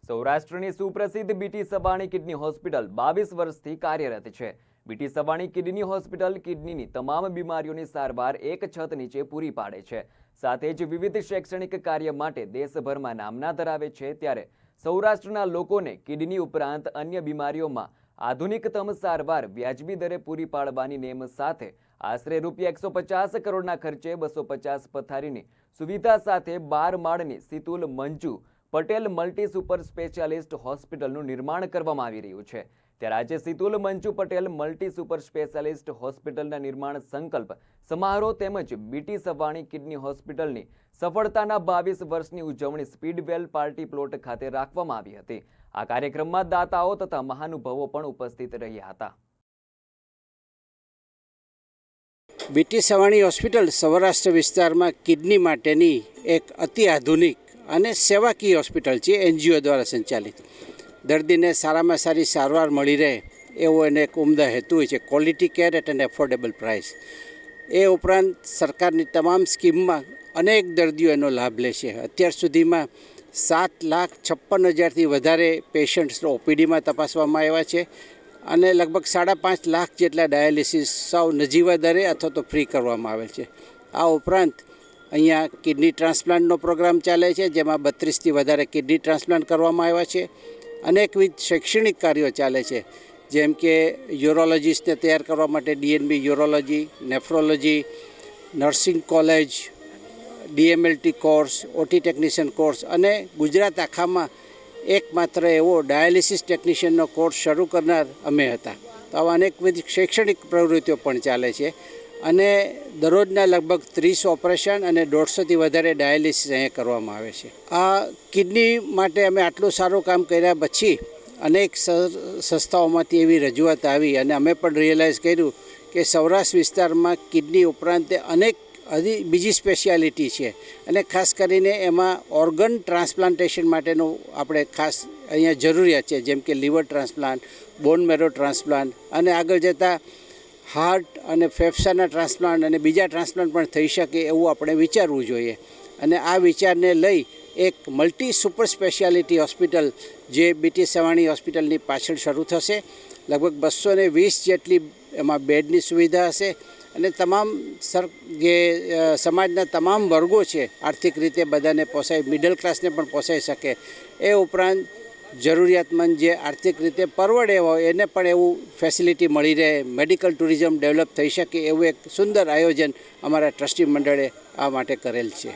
સૌરાષ્ટ્રની સુપ્રસિદ્ધ BT સબાણી kidney hospital 22 વર્ષથી કાર્યરત છે। બીટી સબાણી કિડની હોસ્પિટલ કિડનીની તમામ બીમારીઓની સારવાર એક છત નીચે પૂરી પાડે છે। સાથે જ વિવિધ શૈક્ષણિક કાર્ય માટે દેશભરમાં નામના ધરાવે છે। ત્યારે સૌરાષ્ટ્રના લોકોને કિડની ઉપરાંત અન્ય બીમારીઓમાં આધુનિકતમ સારવાર વ્યાજબી દરે પૂરી પાડવાની નેમ સાથે આશરે ₹150 કરોડના ખર્ચે 250 પથારીની સુવિધા સાથે 12 માળની Situl Manju Patel multi super specialist હોસ્પિટલનું નિર્માણ કરવામાં આવી રહ્યું છે। ત્યારે આજે Situl Manju Patel multi super specialist હોસ્પિટલના નિર્માણ સંકલ્પ સમારોહ તેમજ બીટી સવાણી કિડની હોસ્પિટલની સફળતાના 22 વર્ષની ઉજવણી સ્પીડવેલ પાર્ટી પ્લોટ ખાતે રાખવામાં આવી હતી। આ કાર્યક્રમમાં દાતાઓ તથા મહાનુભાવો પણ ઉપસ્થિત રહ્યા હતા। બીટી સવાણી હોસ્પિટલ સૌરાષ્ટ્ર વિસ્તારમાં કિડની માટેની એક અતિ આધુનિક અને સેવાકીય હોસ્પિટલ છે। એનજીઓ દ્વારા સંચાલિત દર્દીને સારામાં સારી સારવાર મળી રહે એવો એને એક ઉમદા હેતુ હોય છે, quality care at an affordable price. એ ઉપરાંત સરકારની તમામ સ્કીમમાં અનેક દર્દીઓ એનો લાભ લે છે। અત્યાર સુધીમાં 7,56,000થી વધારે પેશન્ટ્સનો ઓપીડીમાં તપાસવામાં આવ્યા છે અને લગભગ 5.5 લાખ જેટલા ડાયાલિસિસ સાવ નજીવા દરે અથવા તો ફ્રી કરવામાં આવેલ છે। આ ઉપરાંત અહીંયા કિડની ટ્રાન્સપ્લાન્ટનો પ્રોગ્રામ ચાલે છે, જેમાં 32થી વધારે કિડની ટ્રાન્સપ્લાન્ટ કરવામાં આવ્યા છે। અનેકવિધ શૈક્ષણિક કાર્યો ચાલે છે, જેમ કે યુરોલોજીસ્ટને તૈયાર કરવા માટે DNB urology, nephrology, nursing college, DMLT course, OT technician course અને ગુજરાત આખામાં એકમાત્ર એવો ડાયાલિસિસ ટેકનિશિયનનો કોર્સ શરૂ કરનાર અમે હતા। તો આવા અનેકવિધ શૈક્ષણિક પ્રવૃત્તિઓ પણ ચાલે છે અને દરરોજના લગભગ 30 ઓપરેશન અને 150થી વધારે ડાયાલિસિસ અહીંયા કરવામાં આવે છે। આ કિડની માટે અમે આટલું સારું કામ કર્યા પછી અનેક સંસ્થાઓમાંથી એવી રજૂઆત આવી અને અમે પણ રિયલાઇઝ કર્યું કે સૌરાષ્ટ્ર વિસ્તારમાં કિડની ઉપરાંત અનેક બીજી સ્પેશિયાલિટી છે અને ખાસ કરીને એમાં ઓર્ગન ટ્રાન્સપ્લાન્ટેશન માટેનું આપણે ખાસ અહીંયા જરૂરિયાત છે, જેમ કે લીવર ટ્રાન્સપ્લાન્ટ, બોન મેરો ટ્રાન્સપ્લાન્ટ અને આગળ જતાં હાર્ટ અને ફેફસાના ટ્રાન્સપ્લાન્ટ અને બીજા ટ્રાન્સપ્લાન્ટ પણ થઈ શકે એવું આપણે વિચારવું જોઈએ। અને આ વિચારને લઈ એક મલ્ટી સુપર સ્પેશિયાલિટી હોસ્પિટલ જે બીટી સવાણી હોસ્પિટલની પાછળ શરૂ થશે। લગભગ 220 જેટલી એમાં બેડની સુવિધા હશે અને તમામ જે સમાજના તમામ વર્ગો છે આર્થિક રીતે બધાને પોસાય, મિડલ ક્લાસને પણ પોસાઈ શકે। એ ઉપરાંત જરૂરિયાતમંદ જે આર્થિક રીતે પરવડે હોય એને પણ એવું ફેસિલિટી મળી રહે, મેડિકલ ટુરિઝમ ડેવલપ થઈ શકે એવું એક સુંદર આયોજન અમારા ટ્રસ્ટી મંડળે આ માટે કરેલ છે।